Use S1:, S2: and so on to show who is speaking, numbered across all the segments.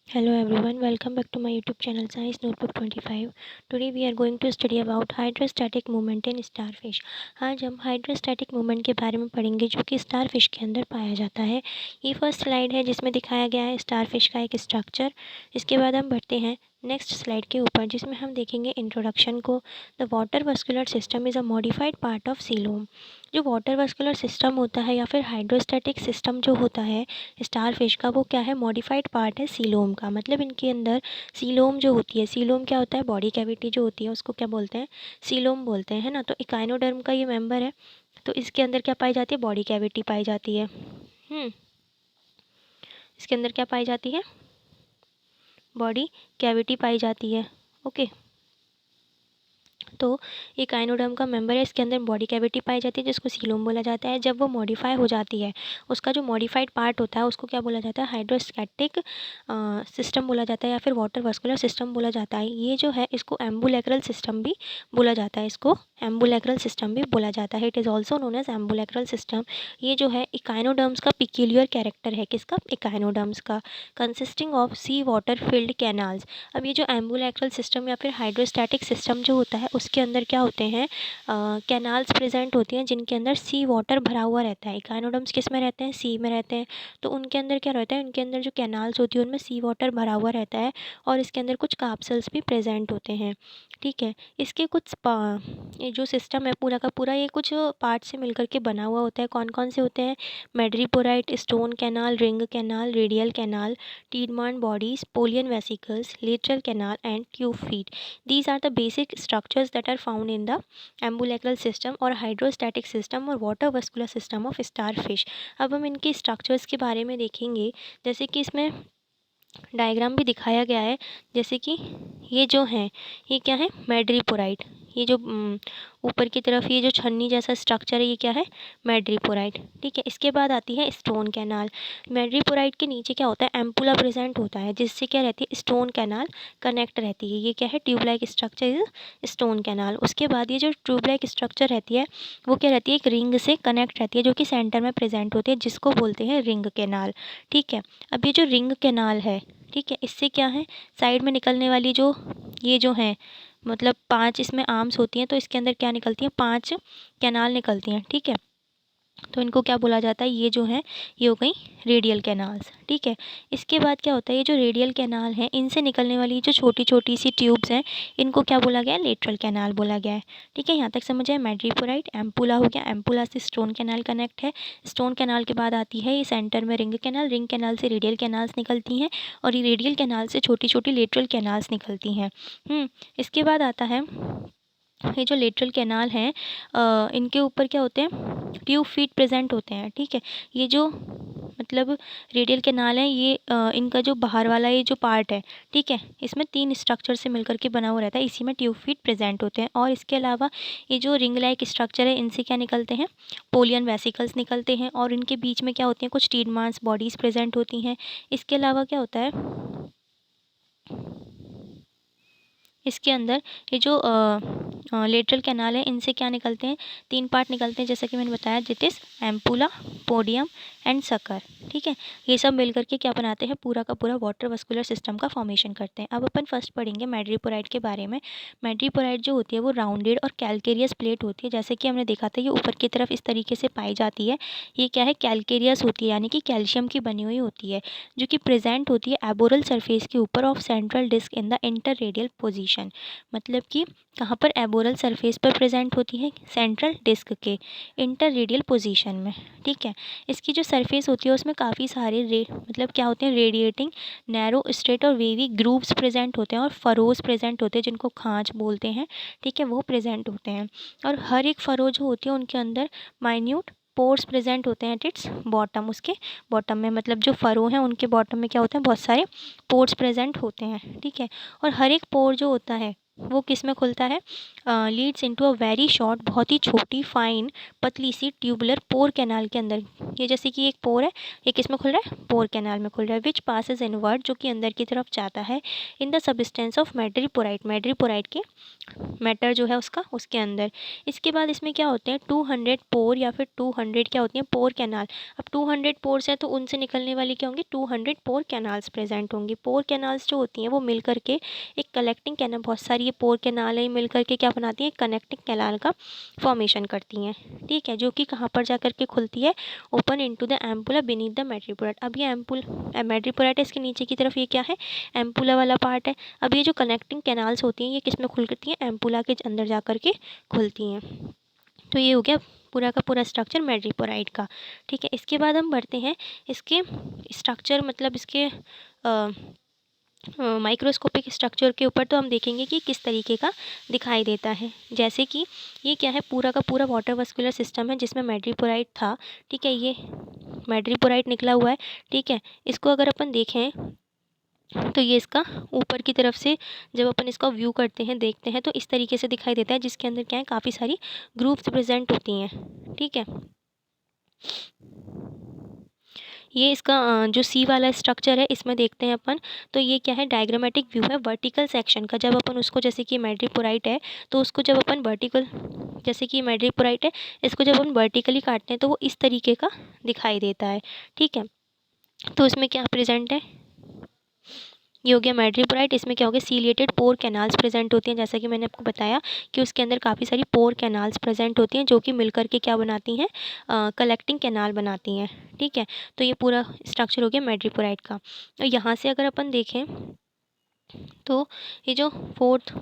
S1: Hello everyone, welcome back to my YouTube channel Science Notebook 25. Today we are going to study about hydrostatic movement in starfish. आज हम hydrostatic movement के बारे में पढ़ेंगे जो कि स्टारफिश के अंदर पाया जाता है। ये फर्स्ट स्लाइड है जिसमें दिखाया गया है स्टारफिश का एक स्ट्रक्चर। इसके बाद हम बढ़ते हैं नेक्स्ट स्लाइड के ऊपर जिसमें हम देखेंगे इंट्रोडक्शन को। The water vascular system is a modified part of coelom. जो वाटर वस्कुलर सिस्टम होता है या फिर हाइड्रोस्टैटिक सिस्टम जो होता है स्टारफिश का, वो क्या है, मॉडिफाइड पार्ट है सीलोम का। मतलब इनके अंदर सीलोम जो होती है, सीलोम क्या होता है, बॉडी कैविटी जो होती है उसको क्या बोलते हैं, सीलोम बोलते हैं, है ना। तो इकाइनोडर्म का ये मेंबर है। तो इसके अंदर क्या पाई जाती है, बॉडी कैविटी पाई जाती है। इसके अंदर क्या पाई जाती है, बॉडी कैविटी पाई जाती है। ओके, तो ये काइनोडर्म का मेंबर है। इसके अंदर बॉडी कैविटी पाई जाती है जिसको सीलोम बोला जाता है। जब वो मॉडिफाई हो जाती है, उसका जो मॉडिफाइड पार्ट होता है उसको क्या बोला जाता है, हाइड्रोस्टैटिक सिस्टम बोला जाता है या फिर वाटर वस्कुलर सिस्टम बोला जाता है। ये जो है इसको एम्बुलेक्रल सिस्टम भी बोला जाता है, इसको एम्बुलेक्रल सिस्टम भी बोला जाता है। It is also known as ambulacral system. ये जो है इकाइनोडर्म्स का पिक्यूलियर कैरेक्टर है, किसका, इकाइनोडर्म्स का, consisting of sea water filled canals. अब ये जो एम्बुलेक्रल सिस्टम या फिर हाइड्रोस्टैटिक सिस्टम जो होता है उसके अंदर क्या होते हैं, कैनाल्स प्रेजेंट होती हैं जिनके अंदर सी वाटर भरा हुआ रहता है। इकाइनोडर्म्स किस में रहते हैं, सी में रहते हैं। तो उनके अंदर क्या रहता है, उनके अंदर जो कैनाल्स होती है उनमें सी वाटर भरा हुआ रहता है और इसके अंदर कुछ कैप्सूल्स भी प्रेजेंट होते हैं। ठीक है, इसके कुछ ये जो सिस्टम है पूरा का पूरा ये कुछ पार्ट से मिलकर के बना हुआ होता है। कौन कौन से होते हैं, madreporite, stone canal, ring canal, radial canal, Tiedemann bodies, Polian vesicles, lateral canal and tube feet. These are the basic structures that are found in the ambulacral system और hydrostatic system और water vascular system of starfish. अब हम इनके structures के बारे में देखेंगे, जैसे कि इसमें डायग्राम भी दिखाया गया है। जैसे कि ये जो है, ये क्या है, मैड्रीपोराइट। ये जो ऊपर की तरफ ये जो छन्नी जैसा स्ट्रक्चर है ये क्या है, मैड्रीपोराइट। ठीक है, इसके बाद आती है स्टोन कैनाल। मैड्रीपोराइट के नीचे क्या होता है, एम्पुला प्रेजेंट होता है जिससे क्या रहती है, स्टोन कैनाल कनेक्ट रहती है। ये क्या है, tubelike structure is stone canal. उसके बाद ये जो ट्यूबलाइक स्ट्रक्चर रहती है वो क्या रहती है, एक रिंग से कनेक्ट रहती है जो कि सेंटर में प्रेजेंट होती है जिसको बोलते हैं रिंग कैनाल। ठीक है, अब ये जो रिंग कैनाल है, ठीक है, इससे क्या है, साइड में निकलने वाली जो ये जो है, मतलब 5 इसमें आर्म्स होती हैं तो इसके अंदर क्या निकलती हैं, 5 कैनाल निकलती हैं। ठीक है, तो इनको क्या बोला जाता है, ये जो है ये हो गई रेडियल कैनाल्स। ठीक है, इसके बाद क्या होता है, ये जो रेडियल कैनाल है इनसे निकलने वाली जो छोटी छोटी सी ट्यूब्स हैं इनको क्या बोला गया है, लेटरल कैनाल बोला गया है। ठीक है, यहाँ तक समझ आए। मैड्रीपोराइट, एम्पुला हो गया, एम्पुला से स्टोन कैनाल कनेक्ट है। स्टोन कैनाल के बाद आती है ये सेंटर में रिंग कैनाल, रिंग कैनाल से रेडियल कैनाल्स निकलती हैं और ये रेडियल कैनाल से छोटी छोटी लेटरल कैनाल्स निकलती हैं। इसके बाद आता है ये जो लेटरल कैनाल हैं, इनके ऊपर क्या होते हैं, ट्यूब फीट प्रेजेंट होते हैं। ठीक है, ये जो मतलब रेडियल कैनाल है ये इनका जो बाहर वाला ये जो पार्ट है, ठीक है, इसमें 3 स्ट्रक्चर से मिलकर के बना हुआ रहता है, इसी में ट्यूब फीट प्रेजेंट होते हैं। और इसके अलावा ये जो रिंग लाइक स्ट्रक्चर है इनसे क्या निकलते हैं, पोलियन वेसिकल्स निकलते हैं और इनके बीच में क्या होती हैं, कुछ टीडमांस बॉडीज़ प्रेजेंट होती हैं। इसके अलावा क्या होता है, इसके अंदर ये जो लेटरल कैनाल है इनसे क्या निकलते हैं, 3 पार्ट निकलते हैं जैसा कि मैंने बताया, it is ampulla, podium and sucker. ठीक है, ये सब मिलकर के क्या बनाते हैं, पूरा का पूरा वाटर वस्कुलर सिस्टम का फॉर्मेशन करते हैं। अब अपन फर्स्ट पढ़ेंगे मैड्रीपोराइट के बारे में। मैड्रीपोराइट जो होती है वो राउंडेड और कैलकेरियस प्लेट होती है, जैसे कि हमने देखा था ये ऊपर की तरफ इस तरीके से पाई जाती है। ये क्या है, कैलकेरियस होती है, यानी कि कैल्शियम की बनी हुई होती है, जो कि प्रेजेंट होती है एबोरल सरफेस के ऊपर of central disc in the inter radial position. मतलब कि कहाँ पर, एबोरल सरफेस पर प्रेजेंट होती है, सेंट्रल डिस्क के इंटर रेडियल पोजीशन में। ठीक है, इसकी जो सरफेस होती है उसमें काफ़ी सारे मतलब क्या होते हैं, रेडिएटिंग नैरो स्ट्रेट और वेवी ग्रूव्स प्रेजेंट होते हैं और फरोज प्रेजेंट होते हैं जिनको खांच बोलते हैं। ठीक है, वो प्रेजेंट होते हैं और हर एक फरो जो होती है उनके अंदर माइन्यूट पोर्स प्रेजेंट होते हैं एट इट्स बॉटम, उसके बॉटम में, मतलब जो फरो हैं उनके बॉटम में क्या होते हैं, बहुत सारे पोर्स प्रेजेंट होते हैं। ठीक है, और हर एक पोर जो होता है वो किस में खुलता है, Leeds into a very short, बहुत ही छोटी फाइन पतली सी ट्यूबुलर पोर कैनाल के अंदर। ये जैसे कि एक पोर है, ये किस में खुल रहा है, पोर कैनाल में खुल रहा है। विच पासेस इनवर्ड, जो कि अंदर की तरफ जाता है, इन द सबस्टेंस ऑफ मैड्रीपोराइट, मैड्रीपोराइट के मैटर जो है उसका, उसके अंदर। इसके बाद इसमें क्या होते हैं 200 पोर या फिर 200 क्या होती हैं पोर कैनाल। अब 200 पोर्स हैं तो उनसे निकलने वाली क्या होंगी, 200 पोर कैनाल्स प्रेजेंट होंगी। पोर कैनाल्स जो होती हैं वो मिल करके एक कलेक्टिंग कैनाल, बहुत सारी ये पोर कैनाल है, मिल करके क्या बनाती हैं, कनेक्टिंग कैनाल का फॉर्मेशन करती हैं। ठीक है, जो कि कहाँ पर जा करके खुलती है, open into the ampulla beneath the मैड्रीपोराइट। अब ये मैड्रीपोराइट है, इसके नीचे की तरफ ये क्या है, एम्पुला वाला पार्ट है। अब ये जो कनेक्टिंग कैनाल्स होती हैं ये किस में खुलती हैं, एम्पुला के अंदर जा कर के खुलती हैं। तो ये हो गया पूरा का पूरा स्ट्रक्चर मैड्रीपोराइट का। ठीक है, इसके बाद हम बढ़ते हैं इसके स्ट्रक्चर, मतलब इसके माइक्रोस्कोपिक स्ट्रक्चर के ऊपर। तो हम देखेंगे कि किस तरीके का दिखाई देता है। जैसे कि ये क्या है, पूरा का पूरा वाटर वस्कुलर सिस्टम है जिसमें मैड्रीपोराइट था। ठीक है, ये मैड्रीपोराइट निकला हुआ है। ठीक है, इसको अगर अपन देखें तो ये इसका ऊपर की तरफ से जब अपन इसका व्यू करते हैं, देखते हैं, तो इस तरीके से दिखाई देता है, जिसके अंदर क्या है, काफ़ी सारी ग्रुप्स प्रेजेंट होती हैं। ठीक है, ये इसका जो सी वाला स्ट्रक्चर है इसमें देखते हैं अपन, तो ये क्या है, डायग्रामेटिक व्यू है वर्टिकल सेक्शन का। जब अपन उसको, जैसे कि मैड्रीपोराइट है तो उसको जब अपन वर्टिकल, जैसे कि मैड्रीपोराइट है, इसको जब अपन वर्टिकली काटते हैं तो वो इस तरीके का दिखाई देता है। ठीक है, तो इसमें क्या प्रेजेंट है, ये हो गया मैड्रीपोराइट। इसमें क्या हो गया, सीलिएटेड पोर कैनाल्स प्रेजेंट होती हैं, जैसा कि मैंने आपको बताया कि उसके अंदर काफ़ी सारी पोर कैनाल्स प्रेजेंट होती हैं, जो कि मिलकर के क्या बनाती हैं, कलेक्टिंग कैनाल बनाती हैं। ठीक है, तो ये पूरा स्ट्रक्चर हो गया मैड्रीपोराइट का। और यहाँ से अगर अपन देखें तो ये जो फोर्थ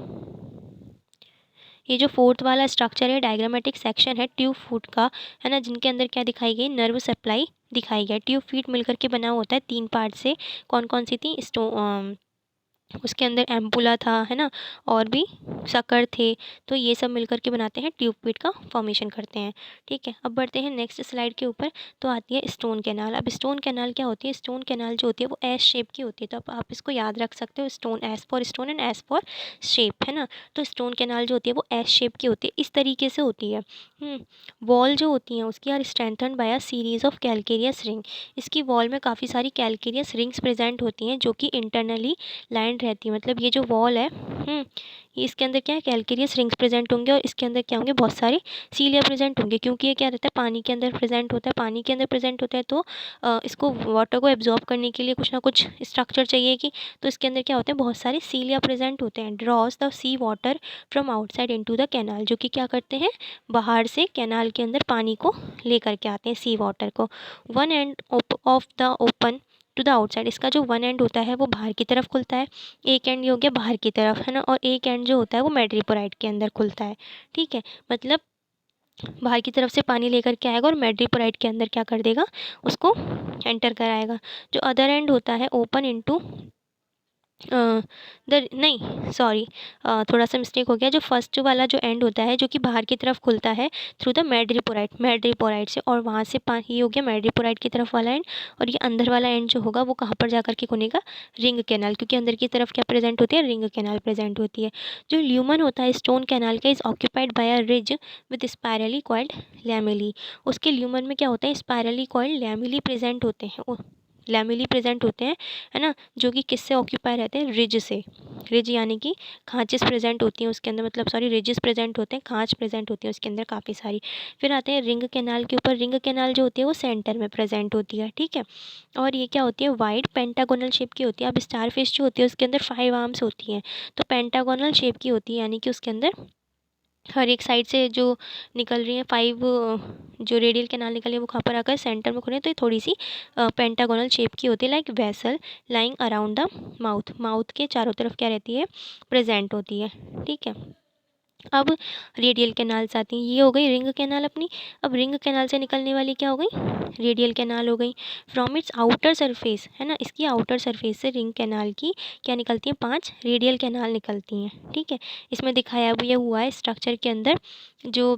S1: ये जो फोर्थ वाला स्ट्रक्चर है, डायग्रामेटिक सेक्शन है ट्यूब फूट का, है ना, जिनके अंदर क्या दिखाई गई, नर्व सप्लाई दिखाई गया। ट्यूब फीट मिलकर के बना होता है 3 पार्ट से। कौन कौन सी थी, उसके अंदर एम्पुला था, है ना, और भी सकर थे। तो ये सब मिलकर के बनाते हैं ट्यूब पीट का फॉर्मेशन करते हैं। ठीक है, अब बढ़ते हैं नेक्स्ट स्लाइड के ऊपर। तो आती है स्टोन कैनाल। अब स्टोन कैनाल क्या होती है, स्टोन कैनाल जो होती है वो एस शेप की होती है। तो अब आप इसको याद रख सकते हो, stone, S for stone and S for shape, है ना। तो स्टोन कैनाल जो होती है वो एस शेप की होती है, इस तरीके से होती है। वॉल जो होती हैं उसकी are strengthened by a series of calcareous ring. इसकी वॉल में काफ़ी सारी कैलकेरियस रिंग्स प्रेजेंट होती हैं, जो कि इंटरनली लाइंड रहती है। मतलब ये जो वॉल है, ये इसके अंदर क्या है, कैलकेरियस रिंग्स प्रेजेंट होंगे, और इसके अंदर क्या होंगे, बहुत सारे सीलिया प्रेजेंट होंगे, क्योंकि ये क्या रहता है, पानी के अंदर प्रेजेंट होता है। पानी के अंदर प्रेजेंट होता है तो इसको वाटर को एब्जॉर्ब करने के लिए कुछ ना कुछ स्ट्रक्चर चाहिए कि, तो इसके अंदर क्या होते हैं, बहुत सारे सीलिया प्रेजेंट होते हैं। Draws the sea water from outside into the canal, जो कि क्या करते हैं, बाहर से कैनाल के अंदर पानी को लेकर के आते हैं, सी वाटर को। One end of the open to the outside, इसका जो वन एंड होता है वो बाहर की तरफ खुलता है। एक एंड ये हो गया बाहर की तरफ, है ना, और एक एंड जो होता है वो मैड्रीपोराइट के अंदर खुलता है। ठीक है, मतलब बाहर की तरफ से पानी लेकर के आएगा और मैड्रीपोराइट के अंदर क्या कर देगा, उसको एंटर कराएगा। जो अदर एंड होता है ओपन इनटू नहीं सॉरी, थोड़ा सा मिस्टेक हो गया। जो फर्स्ट वाला जो एंड होता है, जो कि बाहर की तरफ खुलता है थ्रू द मैड्रीपोराइट से, और वहाँ से ये हो गया मैड्रीपोराइट की तरफ वाला एंड। और ये अंदर वाला एंड जो होगा वो कहाँ पर जा कर के खुलेगा, रिंग कैनाल, क्योंकि अंदर की तरफ क्या प्रेजेंट होती है, रिंग कैनाल प्रेजेंट होती है। जो ल्यूमन होता है स्टोन कैनाल का, is occupied by a ridge with spirally coiled lamellae. उसके ल्यूमन में क्या होता है, स्पायरली कॉइल्ड लैमेली प्रेजेंट होते हैं, लैमेली प्रेजेंट होते हैं, है ना, जो कि किससे ऑक्यूपाई रहते हैं, रिज से। रिज यानी कि खांचेस प्रेजेंट होती हैं उसके अंदर, मतलब सॉरी, रिजेस प्रेजेंट होते हैं, खांच प्रेजेंट होती है उसके अंदर काफ़ी सारी। फिर आते हैं रिंग कैनाल के ऊपर। रिंग कैनाल जो होती है वो सेंटर में प्रेजेंट होती है। ठीक है, और ये क्या होती है, वाइड पेंटागोनल शेप की होती है। अब स्टार फिश जो होती है उसके अंदर 5 आर्म्स होती हैं, तो पेंटागोनल शेप की होती है, यानी कि उसके अंदर हर एक साइड से जो निकल रही हैं 5, जो रेडियल कैनाल निकल रही है वो कहाँ पर आकर सेंटर में खुले, तो ये थोड़ी सी पेंटागोनल शेप की होती है, like vessel lying around the mouth. Mouth के चारों तरफ क्या रहती है, प्रेजेंट होती है। ठीक है, अब रेडियल कैनाल्स आती हैं। ये हो गई रिंग कैनाल अपनी। अब रिंग कैनाल से निकलने वाली क्या हो गई, रेडियल कैनाल हो गई। फ्रॉम इट्स आउटर सरफेस, है ना, इसकी आउटर सरफेस से रिंग कैनाल की क्या निकलती हैं, 5 रेडियल कैनाल निकलती हैं। ठीक है, इसमें दिखाया भी ये हुआ है स्ट्रक्चर के अंदर, जो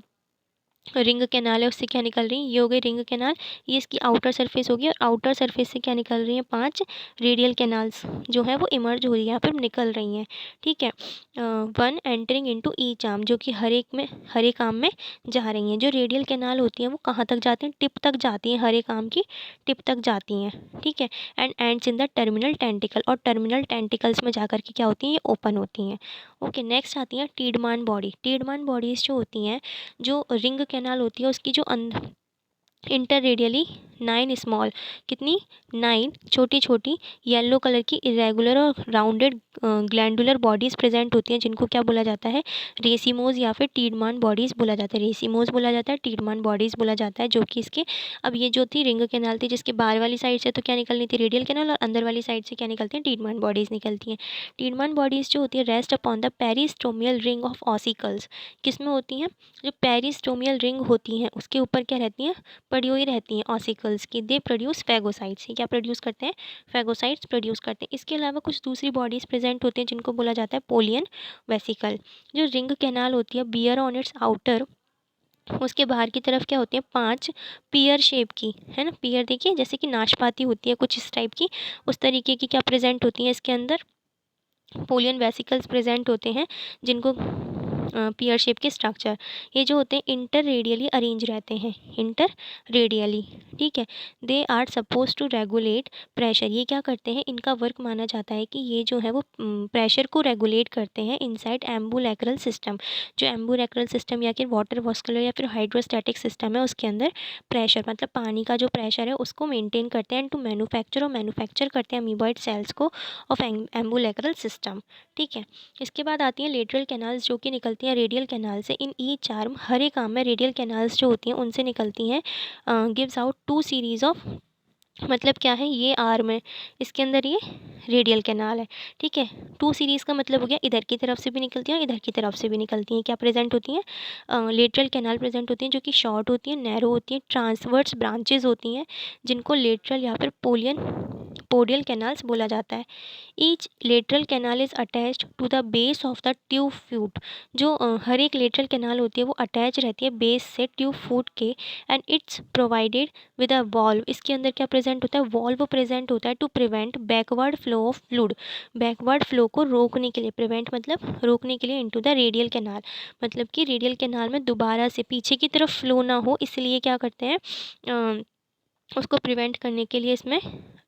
S1: रिंग कैनाल है उससे क्या निकल रही है, ये हो गई रिंग कैनाल, ये इसकी आउटर सरफेस होगी और आउटर सरफेस से क्या निकल रही है, 5 रेडियल कैनाल्स जो है वो इमर्ज हो रही है, यहाँ पर निकल रही हैं। ठीक है, 1 एंटरिंग इनटू ईच आर्म, जो कि हर एक आर्म में जा रही हैं। जो रेडियल कैनाल होती हैं वो कहाँ तक जाती हैं, टिप तक जाती हैं, हर एक आर्म की टिप तक जाती हैं। ठीक है, and ends in the terminal tentacle, और टर्मिनल टेंटिकल्स में जाकर के क्या होती हैं, ये ओपन होती हैं। ओके, नेक्स्ट आती हैं टीडमान बॉडी। टीडमान बॉडीज जो होती हैं, जो रिंग कैनाल होती है उसकी जो इंटर रेडियली 9 स्मॉल, कितनी, 9 छोटी छोटी येलो कलर की इरेगुलर और राउंडेड ग्लैंडुलर बॉडीज़ प्रेजेंट होती हैं, जिनको क्या बोला जाता है, रेसिमोज या फिर टीडमान बॉडीज़ बोला जाता है। रेसिमोज बोला जाता है, टीडमान बॉडीज़ बोला जाता है, जो कि इसके, अब ये जो थी रिंग कैनाल थी जिसके बाहर वाली साइड से तो क्या निकलनी थी, रेडियल कैनाल, और अंदर वाली साइड से क्या निकलती हैं, टीडमान बॉडीज़ निकलती हैं। टीडमान बॉडीज़ जो होती है rest upon the peristomial ring of ossicles, किस में होती हैं, जो पेरिस्टोमियल रिंग होती हैं उसके ऊपर क्या रहती हैं, पड़ी हुई रहती हैं ऑसिकल्स की। दे प्रोड्यूस फैगोसाइट्स, ये क्या प्रोड्यूस करते हैं, फैगोसाइट्स प्रोड्यूस करते हैं। इसके अलावा कुछ दूसरी बॉडीज़ प्रेजेंट होती हैं जिनको बोला जाता है पोलियन वेसिकल। जो रिंग कैनाल होती है बियर ऑन इट्स आउटर, उसके बाहर की तरफ क्या होती है, 5 पियर शेप की, है ना, पियर देखिए जैसे कि नाशपाती होती है कुछ इस टाइप की, उस तरीके की क्या प्रेजेंट होती हैं इसके अंदर पोलियन वेसिकल्स प्रेजेंट होते हैं, जिनको पियर शेप के स्ट्रक्चर, ये जो होते हैं इंटर रेडियली अरेंज रहते हैं, इंटर रेडियली। ठीक है, they are suppose to regulate pressure, ये क्या करते हैं, इनका वर्क माना जाता है कि ये जो है वो प्रेशर को रेगुलेट करते हैं इनसाइड एम्बुलेक्रल सिस्टम। जो एम्बुलेक्रल सिस्टम या फिर वाटर वास्कुलर या फिर हाइड्रोस्टैटिक सिस्टम है उसके अंदर प्रेशर, मतलब पानी का जो प्रेशर है उसको मेंटेन करते हैं, टू मैन्युफैक्चर करते हैं अमीबॉइड सेल्स को ऑफ एम्बुलेक्रल सिस्टम। ठीक है, इसके बाद आती हैं लेटरल कैनाल्स, जो कि निकलती हैं रेडियल कैनाल से। इन ईच आर्म, हर एक आर्म में रेडियल कैनाल्स जो होती हैं उनसे निकलती हैं, गिव्स आउट 2 सीरीज़ ऑफ, मतलब क्या है, ये आर्म है इसके अंदर ये रेडियल कैनाल है। ठीक है, 2 सीरीज़ का मतलब हो गया इधर की तरफ से भी निकलती हैं, इधर की तरफ से भी निकलती हैं, क्या प्रेजेंट होती हैं, लेटरल कैनाल प्रेजेंट होती हैं, जो कि शॉर्ट होती हैं, नैरो होती हैं, ट्रांसवर्स ब्रांचेज होती हैं, जिनको लेटरल या फिर पोडियल कैनाल्स बोला जाता है। Each lateral canal is attached to the base of the tube foot, जो हर एक लेटरल कैनाल होती है वो अटैच रहती है बेस से ट्यूब फूट के, and it's provided with a valve, इसके अंदर क्या प्रेजेंट होता है, वॉल्व प्रेजेंट होता है to prevent backward flow of fluid, backward flow को रोकने के लिए, प्रिवेंट मतलब रोकने के लिए, इनटू द रेडियल कैनाल, मतलब कि रेडियल कैनाल में दोबारा से पीछे की तरफ फ्लो ना हो, इसलिए क्या करते हैं, उसको प्रिवेंट करने के लिए इसमें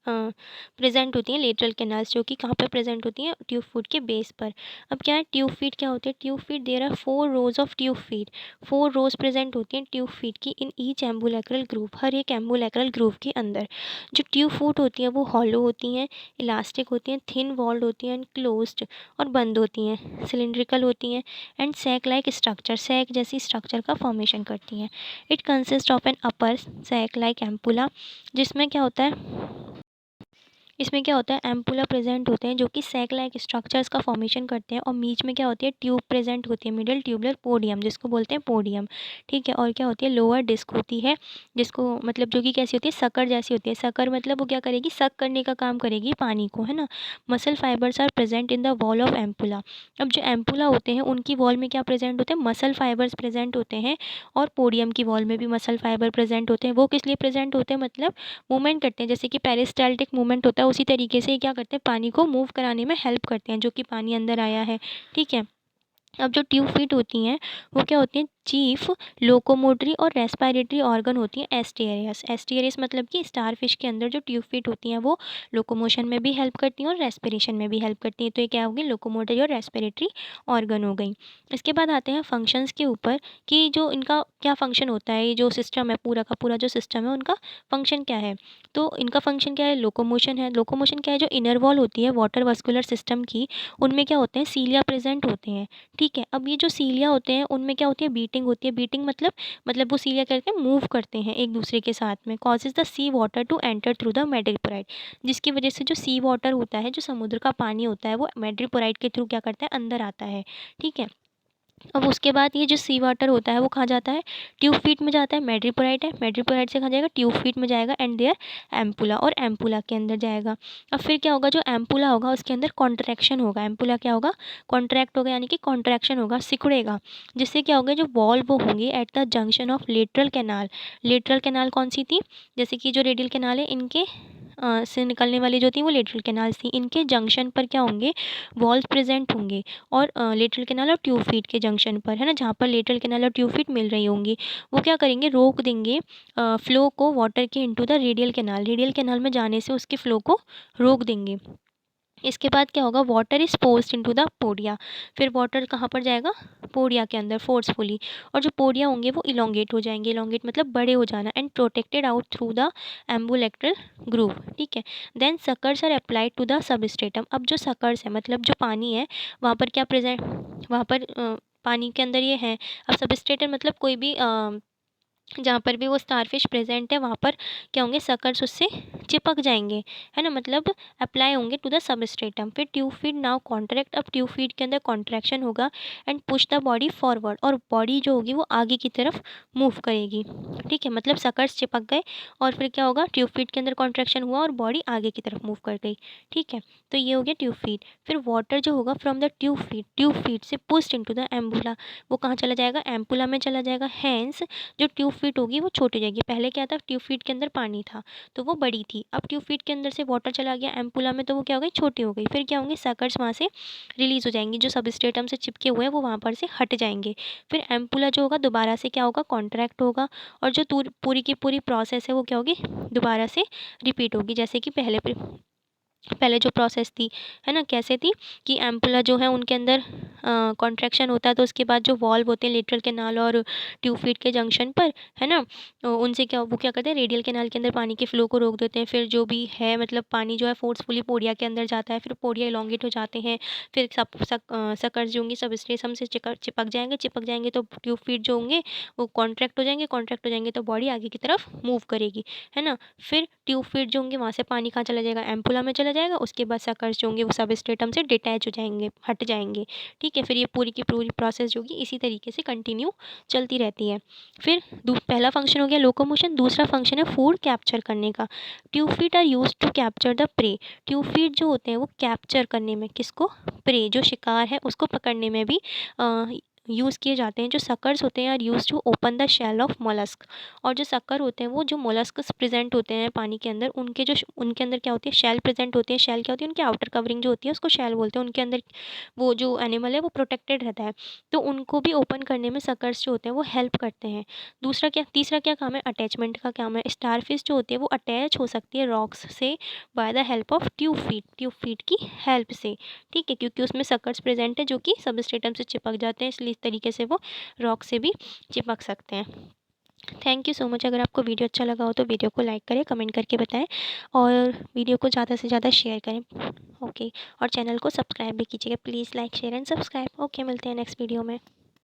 S1: प्रेजेंट होती हैं लेटरल कैनाल्स, जो कि कहाँ पर प्रेजेंट होती हैं, ट्यूब फीट के बेस पर। अब क्या है ट्यूब फीट, क्या होती है tube feet, there are 4 rows of tube feet, 4 rows present होती हैं ट्यूब फीट की, इन ईच एम्बुलेक्रल ग्रूव, हर एक एम्बुलेक्रल ग्रूव के अंदर। जो ट्यूब फूट होती हैं वो हॉलो होती हैं, इलास्टिक होती हैं, थिन वॉल्ड होती हैं, एंड क्लोज्ड और बंद होती हैं, सिलिंड्रिकल होती हैं, and sac like structure, sac जैसी स्ट्रक्चर का फॉर्मेशन करती हैं। It consist of an upper sac like ampulla, जिसमें क्या होता है, इसमें क्या होता है, एम्पुला प्रेजेंट होते हैं जो कि सैक लाइक स्ट्रक्चर्स का फॉर्मेशन करते हैं, और बीच में क्या होती है, ट्यूब प्रेजेंट होती है, मिडल ट्यूबलर पोडियम जिसको बोलते हैं पोडियम। ठीक है, और क्या होती है, लोअर डिस्क होती है, जिसको मतलब जो कि कैसी होती है, शक्कर जैसी होती है। शक्कर मतलब वो क्या करेगी, सक करने का काम करेगी पानी को, है ना। Muscle fibres are present in the wall of ampulla, अब जो एम्पुला होते हैं उनकी वॉल में क्या प्रेजेंट होते हैं, मसल फाइबर्स प्रेजेंट होते हैं, और पोडियम की वॉल में भी मसल फाइबर प्रेजेंट होते हैं। वो किस लिए प्रेजेंट होते हैं, मतलब मूवमेंट करते हैं, जैसे कि पेरिस्टाल्टिक मूवमेंट होता है उसी तरीके से ये क्या करते हैं, पानी को मूव कराने में हेल्प करते हैं, जो कि पानी अंदर आया है। ठीक है, अब जो ट्यूब फीट होती हैं वो क्या होती हैं, चीफ लोकोमोटरी और रेस्पिरेटरी ऑर्गन होती हैं एस्टेरियस। एस्टेरियस मतलब कि स्टारफिश के अंदर जो ट्यूब फीट होती हैं वो लोकोमोशन में भी हेल्प करती हैं और रेस्पिरेशन में भी हेल्प करती हैं, तो ये क्या होगी, लोकोमोटरी और रेस्पिरेटरी ऑर्गन हो गई। इसके बाद आते हैं फंक्शंस के ऊपर, कि जो इनका क्या फंक्शन होता है, ये जो सिस्टम है पूरा का पूरा जो सिस्टम है उनका फंक्शन क्या है। तो इनका फंक्शन क्या है, लोकोमोशन है। लोकोमोशन क्या है, जो इनर वॉल होती है वाटर वास्कुलर सिस्टम की, उनमें क्या होते हैं, सीलिया प्रेजेंट होते हैं। ठीक है, अब ये जो सीलिया होते हैं उनमें क्या होती है, बीटिंग होती है। बीटिंग मतलब वो सीलिया करके मूव करते हैं एक दूसरे के साथ में, causes the sea water to enter through the madreporite, जिसकी वजह से जो सी वाटर होता है, जो समुद्र का पानी होता है, वो मेडिपोराइट के थ्रू क्या करता है, अंदर आता है। ठीक है, अब उसके बाद ये जो सी वाटर होता है वो कहाँ जाता है, ट्यूब फीट में जाता है। मैड्रिपोराइट है, मैड्रिपोराइट से कहाँ जाएगा, ट्यूब फीट में जाएगा एंड देयर एम्पुला, और एम्पुला के अंदर जाएगा। अब फिर क्या होगा, जो एम्पुला होगा उसके अंदर कॉन्ट्रैक्शन होगा, एम्पुला क्या होगा, कॉन्ट्रैक्ट होगा, यानी कि कॉन्ट्रैक्शन होगा, सिकुड़ेगा, जिससे क्या होगा, जो वॉल्व होंगे at the junction of lateral canal. Lateral canal कौन सी थी, जैसे कि जो रेडियल कैनाल है इनके से निकलने वाली जो थी वो लेटरल कैनाल्स थी, इनके जंक्शन पर क्या होंगे, वॉल्व प्रेजेंट होंगे। और लेटरल कैनाल और ट्यूब फीट के जंक्शन पर, है ना, जहाँ पर लेटरल कैनाल और ट्यूब फीट मिल रही होंगी, वो क्या करेंगे, रोक देंगे फ्लो को वाटर के into the radial canal, radial canal में जाने से उसके फ्लो को रोक देंगे। इसके बाद क्या होगा, water is posed into the podia, फिर वाटर कहाँ पर जाएगा, पोडिया के अंदर फोर्सफुली, और जो पोडिया होंगे वो इलोंगेट हो जाएंगे, इलोंगेट मतलब बड़े हो जाना, and protected out through the ambulacral groove, ठीक है। Then suckers are applied to the substratum, अब जो सकर्स है मतलब जो पानी है वहाँ पर क्या प्रेजेंट, वहाँ पर पानी के अंदर ये है। अब सबस्ट्रेटम मतलब कोई भी जहाँ पर भी वो स्टारफिश प्रेजेंट है वहाँ पर क्या होंगे, सकर्स उससे चिपक जाएंगे, है ना, मतलब अप्लाई होंगे टू द सबस्ट्रेटम। फिर ट्यूब फीड नाउ कॉन्ट्रैक्ट, अब ट्यूब फीड के अंदर कॉन्ट्रैक्शन होगा and push the body forward, और बॉडी जो होगी वो आगे की तरफ मूव करेगी, ठीक है, मतलब सकर्स चिपक गए और फिर क्या होगा, ट्यूब फीड के अंदर कॉन्ट्रैक्शन हुआ और बॉडी आगे की तरफ मूव कर गई, ठीक है। तो ये हो गया ट्यूब फीड। फिर वाटर जो होगा फ्रॉम द ट्यूब फीड से पुस्ट इनटू द एम्बुला, वो कहाँ चला जाएगा, एम्पुला में चला जाएगा। हैंस जो ट्यूब फीट होगी वो छोटी जाएगी, पहले क्या था, ट्यूब फीट के अंदर पानी था तो वो बड़ी थी, अब ट्यूब फीट के अंदर से वाटर चला गया एम्पुला में तो वो क्या हो गई, छोटी हो गई। फिर क्या होंगे, सकर्स वहाँ से रिलीज हो जाएंगी, जो सबस्ट्रेटम से चिपके हुए हैं वो वहाँ पर से हट जाएंगे। फिर एम्पुला जो होगा दोबारा से क्या होगा, कॉन्ट्रैक्ट होगा, और जो पूरी की पूरी प्रोसेस है वो क्या होगी, दोबारा से रिपीट होगी, जैसे कि पहले जो प्रोसेस थी, है ना, कैसे थी कि एम्पुला जो है उनके अंदर कॉन्ट्रैक्शन होता है, तो उसके बाद जो वॉल्व होते हैं लेटरल कैनाल और ट्यूब फीट के जंक्शन पर, है ना, उनसे क्या वो क्या करते हैं, रेडियल कैनाल के अंदर पानी के फ्लो को रोक देते हैं। फिर जो भी है मतलब पानी जो है फोर्सफुली पोडिया के अंदर जाता है, फिर पोडिया इलोंगेट हो जाते हैं, फिर सकर्स जो होंगे सबस्ट्रेटम से चिपक जाएंगे तो ट्यूब फीट जो होंगे वो कॉन्ट्रैक्ट हो जाएंगे तो बॉडी आगे की तरफ मूव करेगी, है ना। फिर ट्यूब फीट जो होंगे वहाँ से पानी कहाँ चला जाएगा, एम्पुला में चला जाएगा, उसके बाद सकर्स जो होंगे वो सबस्ट्रेटम से डिटैच हो जाएंगे, हट जाएंगे, ठीक है। फिर ये पूरी की पूरी प्रोसेस जो होगी इसी तरीके से कंटिन्यू चलती रहती है। फिर पहला फंक्शन हो गया लोकोमोशन, दूसरा फंक्शन है फूड कैप्चर करने का। Tube feet are use to capture the prey, tube feet जो होते हैं वो कैप्चर करने में, किसको, प्रे जो शिकार है उसको पकड़ने में भी यूज़ किए जाते हैं। जो सकर्स होते हैं are use to open the shell of mollusc, और जो सक्कर होते हैं वो जो मोलस्कस प्रेजेंट होते हैं पानी के अंदर उनके अंदर क्या होती है, शेल प्रेजेंट होती है। शेल क्या होती है, उनकी आउटर कवरिंग जो होती है उसको शेल बोलते हैं, उनके अंदर वो जो एनिमल है वो प्रोटेक्टेड रहता है, तो उनको भी ओपन करने में सकर्स जो होते हैं वो हेल्प करते हैं। तीसरा क्या काम है, अटैचमेंट का काम है। स्टारफिश जो होती है वो अटैच हो सकती है रॉक्स से by the help of tube feet की हेल्प से, ठीक है, क्योंकि उसमें सकर्स प्रेजेंट है जो कि सबस्ट्रेटम से चिपक जाते हैं, इसलिए इस तरीके से वो रॉक से भी चिपक सकते हैं। Thank you so much. अगर आपको वीडियो अच्छा लगा हो तो वीडियो को लाइक करें, कमेंट करके बताएं और वीडियो को ज़्यादा से ज़्यादा शेयर करें, ओके। और चैनल को सब्सक्राइब भी कीजिएगा, please like share and subscribe. Okay, मिलते हैं नेक्स्ट वीडियो में।